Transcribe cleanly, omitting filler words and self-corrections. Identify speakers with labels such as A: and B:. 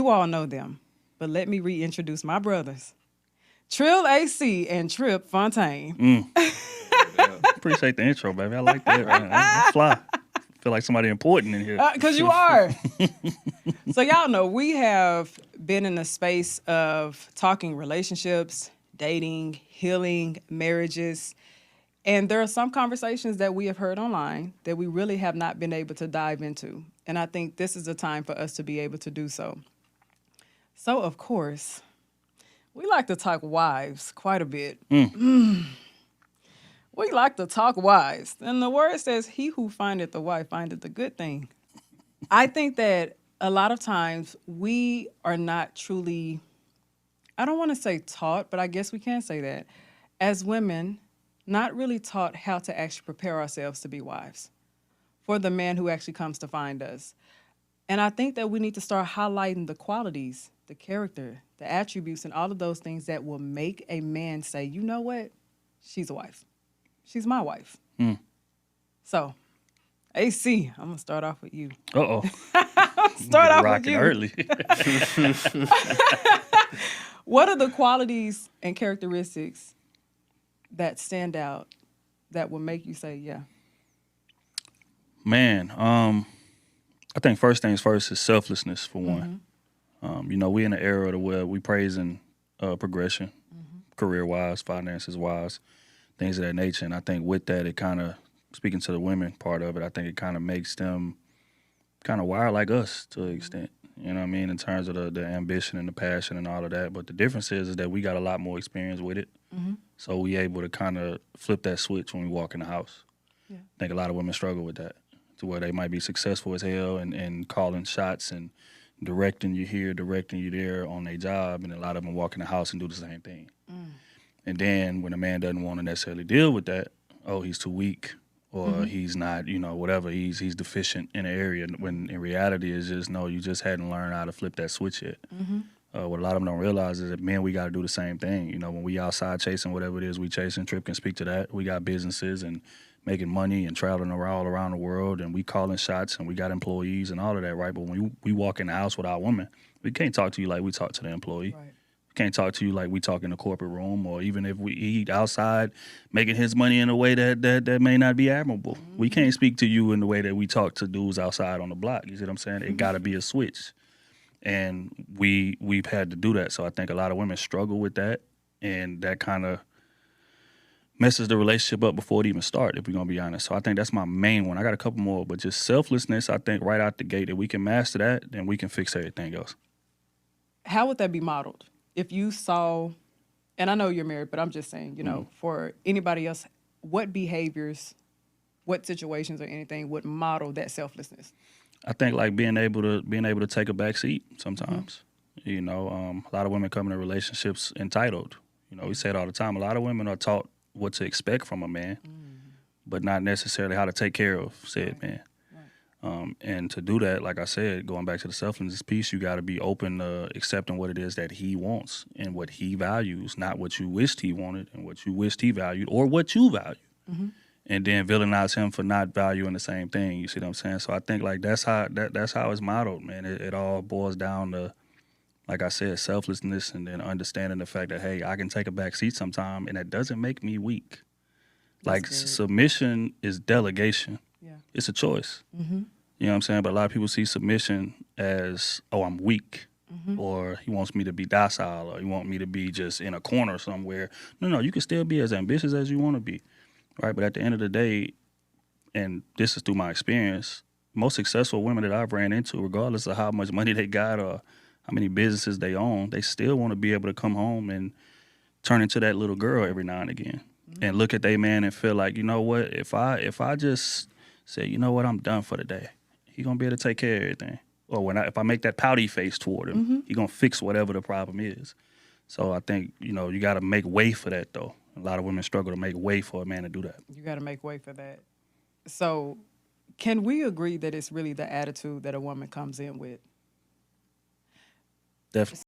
A: You all know them, but let me reintroduce my brothers. Trill AC and Trip Fontaine.
B: Appreciate the intro, baby. I like that. Man. That's fly. Feel like somebody important in here.
A: Because you are. So y'all know we have been in a space of talking relationships, dating, healing, marriages. And there are some conversations that we have heard online that we really have not been able to dive into. And I think this is a time for us to be able to do so. So, of course, we like to talk wives quite a bit. We like to talk wives. And the word says, he who findeth the wife findeth the good thing. I think that a lot of times we are not truly, I don't want to say taught, but I guess we can say that, as women, not really taught how to actually prepare ourselves to be wives for the man who actually comes to find us. And I think that we need to start highlighting the qualities, the character, the attributes, and all of those things that will make a man say, you know what? She's a wife. She's my wife. So, AC, I'm going to start off with you.
B: Uh-oh.
A: Start off with
B: rocking
A: you.
B: early.
A: What are the qualities and characteristics that stand out that will make you say, yeah?
B: Man, I think first things first is selflessness for one. We in an era where we praising progression, career-wise, finances-wise, things of that nature. And I think with that, it kind of, speaking to the women part of it, I think it kind of makes them kind of wired like us to an extent. You know what I mean? In terms of the ambition and the passion and all of that. But the difference is that we got a lot more experience with it. So we able to kind of flip that switch when we walk in the house. Yeah. I think a lot of women struggle with that, to where they might be successful as hell and calling shots and directing you here, directing you there on their job, and a lot of them walk in the house and do the same thing. And then when a man doesn't want to necessarily deal with that, oh, he's too weak, or he's not, whatever, he's deficient in an area, when in reality it's just, no, you just hadn't learned how to flip that switch yet. What a lot of them don't realize is that, man, we got to do the same thing. When we outside chasing whatever it is we chasing, Trip can speak to that. We got businesses and making money and traveling all around the world, and we calling shots, and we got employees and all of that, right? But when we walk in the house with our woman, we can't talk to you like we talk to the employee. Right. We can't talk to you like we talk in the corporate room, or even if we eat outside, making his money in a way that may not be admirable. We can't speak to you in the way that we talk to dudes outside on the block. You see what I'm saying? It got to be a switch. And we've had to do that. So I think a lot of women struggle with that, and that kind of messes the relationship up before it even starts, if we're going to be honest. So I think that's my main one. I got a couple more, but just selflessness, I think right out the gate, if we can master that, then we can fix everything else.
A: How would that be modeled? If you saw, and I know you're married, but I'm just saying, for anybody else, what behaviors, what situations or anything would model that selflessness?
B: I think like being able to take a back seat sometimes. A lot of women come into relationships entitled. We say it all the time. A lot of women are taught what to expect from a man, but not necessarily how to take care of said man. Right. And to do that, like I said, going back to the selflessness piece, you got to be open to accepting what it is that he wants and what he values, not what you wished he wanted and what you wished he valued or what you value. And then villainize him for not valuing the same thing. You see what I'm saying? So I think like that's how it's modeled, man. It all boils down to, like I said, selflessness, and then understanding the fact that, hey, I can take a back seat sometime, and that doesn't make me weak. Like submission is delegation. Yeah. It's a choice. You know what I'm saying? But a lot of people see submission as, oh, I'm weak. Or he wants me to be docile, or he wants me to be just in a corner somewhere. No, you can still be as ambitious as you want to be. Right, but at the end of the day, and this is through my experience, most successful women that I've ran into, regardless of how much money they got or how many businesses they own, they still want to be able to come home and turn into that little girl every now and again, and look at their man and feel like, you know what, if I just say, you know what, I'm done for the day, he gonna be able to take care of everything. Or if I make that pouty face toward him, he gonna fix whatever the problem is. So I think you got to make way for that though. A lot of women struggle to make way for a man to do that.
A: You got to make way for that. So can we agree that it's really the attitude that a woman comes in with?
B: Definitely.